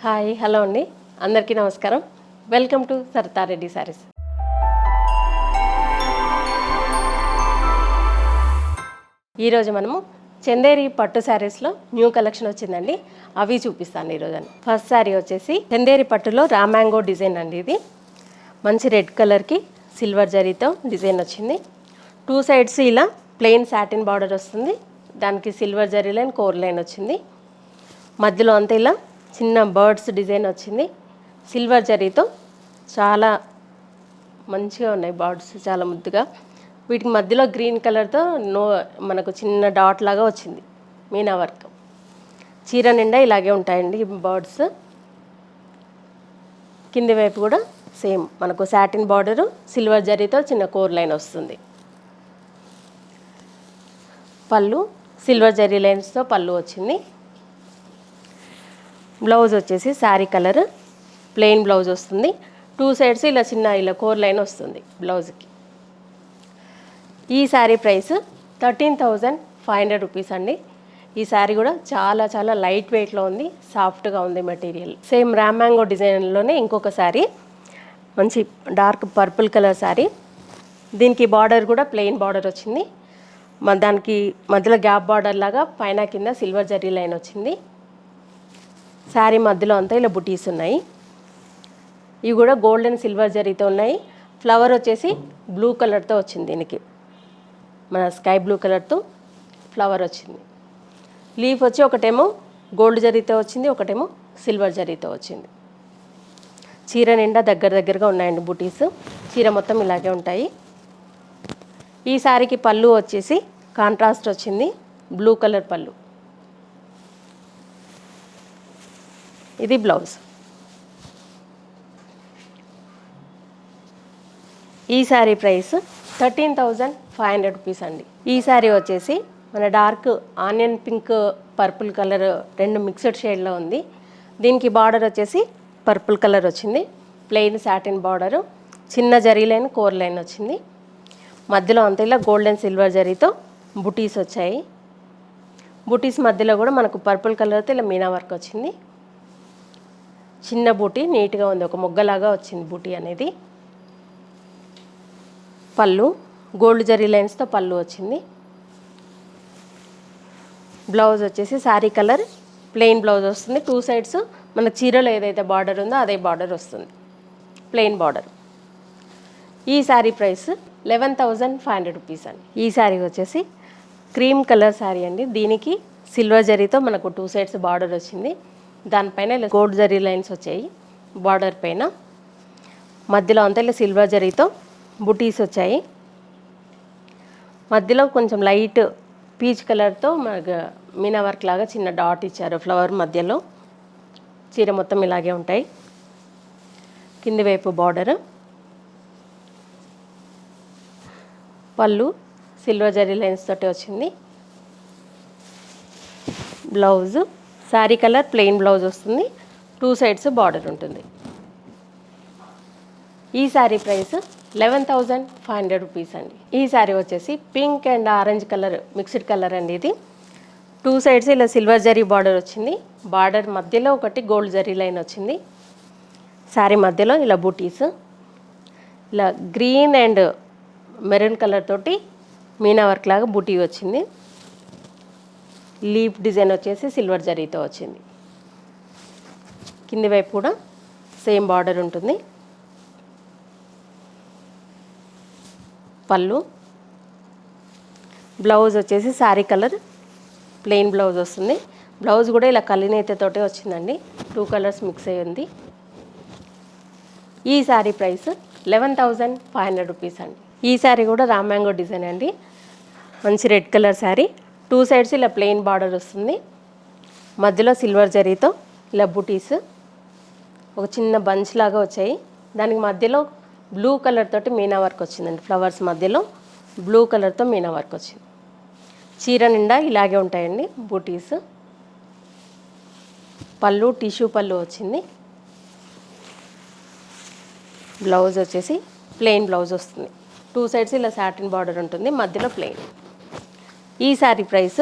Hi hello అండి, అందరికీ నమస్కారం. Welcome to Saritha Reddy saris. ఈరోజు మనము చందేరి పట్టు శారీస్లో న్యూ కలెక్షన్ వచ్చిందండి, అవి చూపిస్తాను ఈరోజు. ఫస్ట్ శారీ వచ్చేసి చందేరి పట్టులో రామ్యాంగో డిజైన్ అండి. ఇది మంచి రెడ్ కలర్కి సిల్వర్ జరీతో డిజైన్ వచ్చింది. టూ సైడ్స్ ఇలా ప్లెయిన్ సాటిన్ బార్డర్ వస్తుంది, దానికి silver zari line core line వచ్చింది. మధ్యలో అంతా ఇలా చిన్న బర్డ్స్ డిజైన్ వచ్చింది. సిల్వర్ జరీతో చాలా మంచిగా ఉన్నాయి బర్డ్స్, చాలా ముద్దుగా. వీటికి మధ్యలో గ్రీన్ కలర్తో మనకు చిన్న డాట్ లాగా వచ్చింది మీనా వర్క్. చీర నిండా ఇలాగే ఉంటాయండి ఈ బర్డ్స్. కింది వైపు కూడా సేమ్ మనకు సాటిన్ బార్డరు, సిల్వర్ జరీతో చిన్న కోర్ లైన్ వస్తుంది. పళ్ళు సిల్వర్ జరీ లైన్స్తో పళ్ళు వచ్చింది. బ్లౌజ్ వచ్చేసి శారీ కలర్ ప్లెయిన్ బ్లౌజ్ వస్తుంది. టూ సైడ్స్ ఇలా చిన్న ఇలా కోర్ లైన్ వస్తుంది బ్లౌజ్కి. ఈ శారీ ప్రైస్ 13,500 రూపీస్ అండి. ఈ శారీ కూడా చాలా చాలా లైట్ వెయిట్లో ఉంది, సాఫ్ట్గా ఉంది మెటీరియల్. సేమ్ రామ్యాంగో డిజైన్లోనే ఇంకొక శారీ, మంచి డార్క్ పర్పుల్ కలర్ శారీ. దీనికి బార్డర్ కూడా ప్లెయిన్ బార్డర్ వచ్చింది. దానికి మధ్యలో గ్యాప్ బార్డర్ లాగా పైన కింద సిల్వర్ జరీ లైన్ వచ్చింది. శారీ మధ్యలో అంతా ఇలా బుటీస్ ఉన్నాయి. ఇవి కూడా గోల్డ్ అండ్ సిల్వర్ జరీతో ఉన్నాయి. ఫ్లవర్ వచ్చేసి బ్లూ కలర్తో వచ్చింది. దీనికి మన స్కై బ్లూ కలర్తో ఫ్లవర్ వచ్చింది. లీఫ్ వచ్చి ఒకటేమో గోల్డ్ జరీతో వచ్చింది, ఒకటేమో సిల్వర్ జరీతో వచ్చింది. చీర నిండా దగ్గరగా ఉన్నాయండి బుటీస్. చీర మొత్తం ఇలాగే ఉంటాయి. ఈ శారీకి పళ్ళు వచ్చేసి కాంట్రాస్ట్ వచ్చింది, బ్లూ కలర్ పళ్ళు. ఇది బ్లౌజ్. ఈ శారీ ప్రైస్ 13,500 రూపీస్ అండి. ఈ శారీ వచ్చేసి మన dark onion pink purple colour రెండు మిక్స్డ్ షేడ్లో ఉంది. దీనికి బార్డర్ వచ్చేసి పర్పుల్ కలర్ వచ్చింది, ప్లెయిన్ సాటిన్ బార్డరు, చిన్న జరీ లైన్ కోర్ లైన్ వచ్చింది. మధ్యలో అంతా ఇలా గోల్డ్ అండ్ సిల్వర్ జరీతో బుటీస్ వచ్చాయి. బుటీస్ మధ్యలో కూడా మనకు పర్పుల్ కలర్తో ఇలా మీనా వర్క్ వచ్చింది. చిన్న బూటీ నీట్గా ఉంది, ఒక మొగ్గలాగా వచ్చింది బూటీ అనేది. పళ్ళు గోల్డ్ జరీ లైన్స్తో పళ్ళు వచ్చింది. బ్లౌజ్ వచ్చేసి శారీ కలర్ ప్లెయిన్ బ్లౌజ్ వస్తుంది. టూ సైడ్స్ మన చీరలో ఏదైతే బార్డర్ ఉందో అదే బార్డర్ వస్తుంది, ప్లెయిన్ బార్డర్. ఈ శారీ ప్రైస్ 11,500 రూపీస్ అండి. ఈ శారీ వచ్చేసి క్రీమ్ కలర్ శారీ అండి. దీనికి సిల్వర్ జరీతో మనకు టూ సైడ్స్ బార్డర్ వచ్చింది. దానిపైన ఇలా గోల్డ్ జరీ లైన్స్ వచ్చాయి బార్డర్ పైన. మధ్యలో అంతా ఇలా సిల్వర్ జరీతో బుటీస్ వచ్చాయి. మధ్యలో కొంచెం లైట్ పీచ్ కలర్తో మనకు మీనా వర్క్ లాగా చిన్న డాట్ ఇచ్చారు ఫ్లవర్ మధ్యలో. చీర మొత్తం ఇలాగే ఉంటాయి. కింది వైపు బార్డర్, పళ్ళు సిల్వర్ జరీ లైన్స్ తోటి వచ్చింది. Blouse sari colour plain blouse వస్తుంది, టూ సైడ్స్ బార్డర్ ఉంటుంది. ఈ శారీ ప్రైస్ 11,500 రూపీస్ అండి. ఈ శారీ వచ్చేసి pink and orange colour mixed colour అండి. ఇది టూ సైడ్స్ ఇలా సిల్వర్ జరీ బార్డర్ వచ్చింది. బార్డర్ మధ్యలో ఒకటి గోల్డ్ జరీ లైన్ వచ్చింది. శారీ మధ్యలో ఇలా బూటీస్, ఇలా గ్రీన్ అండ్ మెరూన్ కలర్ తోటి మీనా వర్క్ లాగా బూటీ వచ్చింది. లీఫ్ డిజైన్ వచ్చేసి సిల్వర్ జరీతో వచ్చింది. కింది వైపు కూడా సేమ్ బార్డర్ ఉంటుంది. పళ్ళు బ్లౌజ్ వచ్చేసి శారీ కలర్ ప్లెయిన్ బ్లౌజ్ వస్తుంది. బ్లౌజ్ కూడా ఇలా కలినేతతోటే వచ్చిందండి, టూ కలర్స్ మిక్స్ అయ్యి ఉంది. ఈ శారీ ప్రైస్ 11,500 రూపీస్ అండి. ఈ శారీ కూడా రామ్యాంగో డిజైన్ అండి. మంచి red colour sari. Two sides ఇలా ప్లెయిన్ బార్డర్ వస్తుంది. మధ్యలో సిల్వర్ జరీతో ఇలా బుటీస్ ఒక చిన్న బంచ్ లాగా వచ్చాయి. దానికి మధ్యలో బ్లూ కలర్ తోటి మీనా వర్క్ వచ్చిందండి. ఫ్లవర్స్ మధ్యలో బ్లూ కలర్తో మీనా వర్క్ వచ్చింది. చీర నిండా ఇలాగే ఉంటాయండి బూటీస్. పళ్ళు టిష్యూ పళ్ళు వచ్చింది. బ్లౌజ్ వచ్చేసి ప్లెయిన్ బ్లౌజ్ వస్తుంది. టూ సైడ్స్ ఇలా సాటిన్ బార్డర్ ఉంటుంది, మధ్యలో ప్లెయిన్. ఈ శారీ ప్రైస్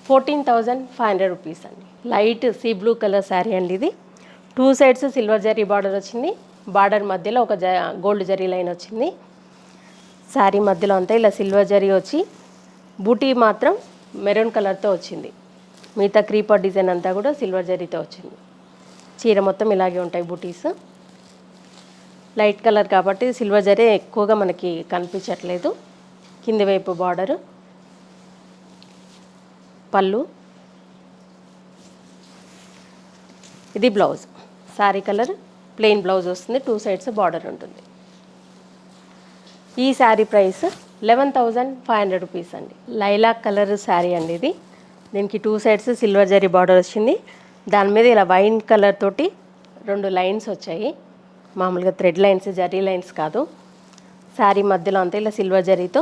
14,500 రూపీస్ అండి. Light sea blue colour sari అండి. ఇది two sides silver zari border వచ్చింది. బార్డర్ మధ్యలో ఒక గోల్డ్ జరీ లైన్ వచ్చింది. శారీ మధ్యలో అంతా ఇలా సిల్వర్ జరీ వచ్చి బూటీ మాత్రం మెరూన్ కలర్తో వచ్చింది. మిగతా క్రీపర్ డిజైన్ అంతా కూడా సిల్వర్ జరీతో వచ్చింది. చీర మొత్తం ఇలాగే ఉంటాయి బూటీస్. లైట్ కలర్ కాబట్టి సిల్వర్ జరీ ఎక్కువగా మనకి కనిపించట్లేదు. కింది వైపు బార్డరు, పళ్ళు, ఇది blouse. Sari colour plain blouse వస్తుంది. టూ సైడ్స్ బార్డర్ ఉంటుంది. ఈ శారీ ప్రైస్ 11,500 రూపీస్ అండి. లైలాక్ కలర్ శారీ అండి ఇది. దీనికి two sides silver zari border వచ్చింది. దాని మీద ఇలా వైన్ కలర్ తోటి 2 లైన్స్ వచ్చాయి. మామూలుగా థ్రెడ్ లైన్స్, జరీ లైన్స్ కాదు. శారీ మధ్యలో అంతా ఇలా సిల్వర్ జరీతో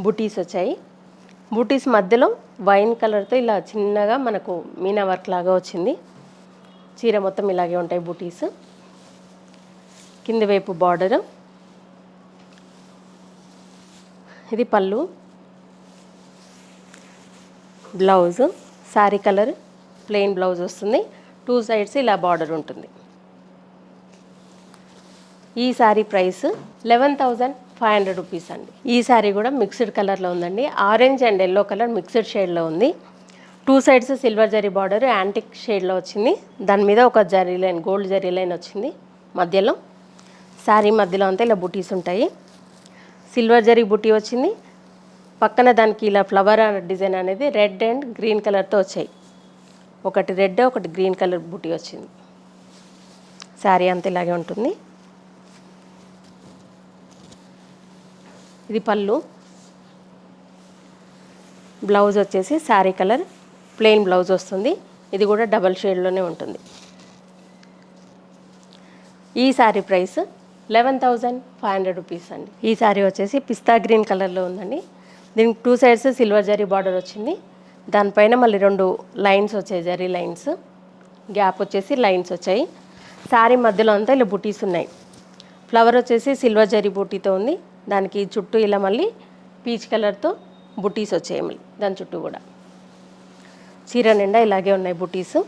బూటీస్ వచ్చాయి. బూటీస్ మధ్యలో వైన్ కలర్తో ఇలా చిన్నగా మనకు మీనా వర్క్ లాగా వచ్చింది. చీర మొత్తం ఇలాగే ఉంటాయి బూటీస్. కింది వైపు బార్డరు, ఇది పళ్ళు, blouse. Sari colour plain blouse వస్తుంది. టూ సైడ్స్ ఇలా బార్డర్ ఉంటుంది. ఈ శారీ ప్రైస్ 11,500 రూపీస్ అండి. ఈ శారీ కూడా మిక్స్డ్ కలర్లో ఉందండి. Orange and yellow colour mixed షేడ్లో ఉంది. Two sides silver zari border antique షేడ్లో వచ్చింది. దాని మీద ఒక zari line, gold zari line వచ్చింది మధ్యలో. శారీ మధ్యలో అంతా ఇలా బుటీస్ ఉంటాయి. సిల్వర్ జరీ బుటీ వచ్చింది. పక్కన దానికి ఇలా ఫ్లవర్ డిజైన్ అనేది రెడ్ అండ్ గ్రీన్ కలర్తో వచ్చాయి. ఒకటి రెడ్, ఒకటి గ్రీన్ కలర్ బుటీ వచ్చింది. శారీ అంతా ఇలాగే ఉంటుంది. ఇది పళ్ళు. బ్లౌజ్ వచ్చేసి శారీ కలర్ ప్లెయిన్ బ్లౌజ్ వస్తుంది. ఇది కూడా డబల్ షేడ్లోనే ఉంటుంది. ఈ శారీ ప్రైస్ 11,500 రూపీస్ అండి. ఈ శారీ వచ్చేసి పిస్తా గ్రీన్ కలర్లో ఉందండి. దీనికి two sides silver zari border వచ్చింది. దానిపైన మళ్ళీ 2 లైన్స్ వచ్చాయి, జరీ లైన్స్. గ్యాప్ వచ్చేసి లైన్స్ వచ్చాయి. శారీ మధ్యలో అంతా ఇలా బుటీస్ ఉన్నాయి. ఫ్లవర్ వచ్చేసి సిల్వర్ జరీ బూటీతో ఉంది. దానికి చుట్టూ ఇలా మళ్ళీ పీచ్ కలర్తో బుటీస్ వచ్చాయి మళ్ళీ దాని చుట్టూ కూడా. చీర నిండా ఇలాగే ఉన్నాయి బుటీస్.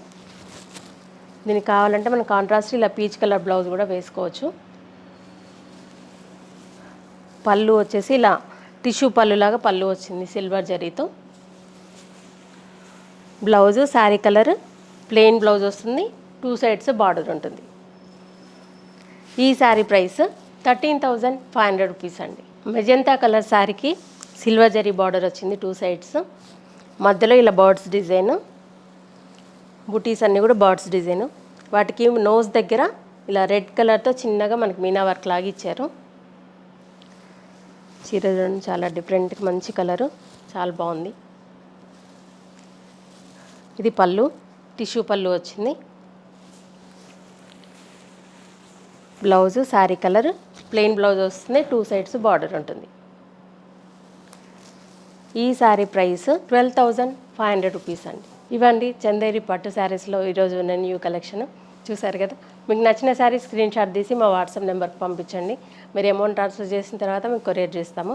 దీనికి కావాలంటే మనం కాంట్రాస్ట్ ఇలా పీచ్ కలర్ బ్లౌజ్ కూడా వేసుకోవచ్చు. పళ్ళు వచ్చేసి ఇలా టిష్యూ పళ్ళులాగా పళ్ళు వచ్చింది సిల్వర్ జరీతో. Blouse sari colour plain blouse వస్తుంది. టూ సైడ్స్ బార్డర్ ఉంటుంది. ఈ శారీ ప్రైస్ 13,500 రూపీస్ అండి. మెజెంతా కలర్ శారీకి సిల్వర్ జరీ బార్డర్ వచ్చింది టూ సైడ్స్. మధ్యలో ఇలా బర్డ్స్ డిజైన్, బుటీస్ అన్నీ కూడా బర్డ్స్ డిజైన్. వాటికి నోస్ దగ్గర ఇలా రెడ్ కలర్తో చిన్నగా మనకి మీనా వర్క్ లాగా ఇచ్చారు. చీర చూడండి, చాలా డిఫరెంట్ మంచి కలరు, చాలా బాగుంది. ఇది పళ్ళు, టిష్యూ పళ్ళు వచ్చింది. Blouse sari colour plain blouse వస్తుంది. టూ సైడ్స్ బార్డర్ ఉంటుంది. ఈ శారీ ప్రైస్ 12,500 రూపీస్ అండి. ఇవ్వండి చందేరి పట్టు శారీస్లో ఈరోజు ఉన్న న్యూ కలెక్షన్ చూసారు కదా. మీకు నచ్చిన శారీ స్క్రీన్ షాట్ తీసి మా వాట్సాప్ నెంబర్కి పంపించండి. మీరు అమౌంట్ ట్రాన్స్ఫర్ చేసిన తర్వాత మీకు కొరియర్ చేస్తాము.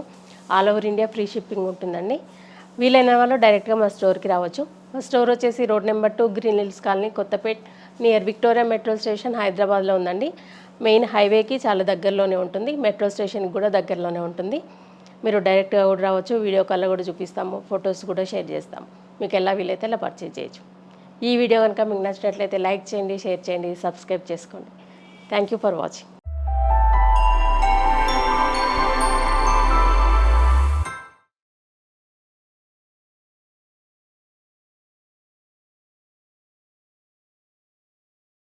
All over India free shipping ఉంటుందండి. వీలైన వాళ్ళు డైరెక్ట్గా మా స్టోర్కి రావచ్చు. మా స్టోర్ వచ్చేసి road number 2 green hills colony, Kothapet, near Victoria metro station, హైదరాబాద్లో ఉందండి. మెయిన్ హైవేకి చాలా దగ్గరలోనే ఉంటుంది. మెట్రో స్టేషన్కి కూడా దగ్గరలోనే ఉంటుంది. మీరు డైరెక్ట్గా కూడా రావచ్చు. వీడియో కాల్లో కూడా చూపిస్తాము, ఫొటోస్ కూడా షేర్ చేస్తాము. మీకు ఎలా వీలైతే అలా పర్చేజ్ చేయొచ్చు. ఈ వీడియో కనుక మీకు నచ్చినట్లయితే లైక్ చేయండి, షేర్ చేయండి, సబ్స్క్రైబ్ చేసుకోండి. Thank you for watching.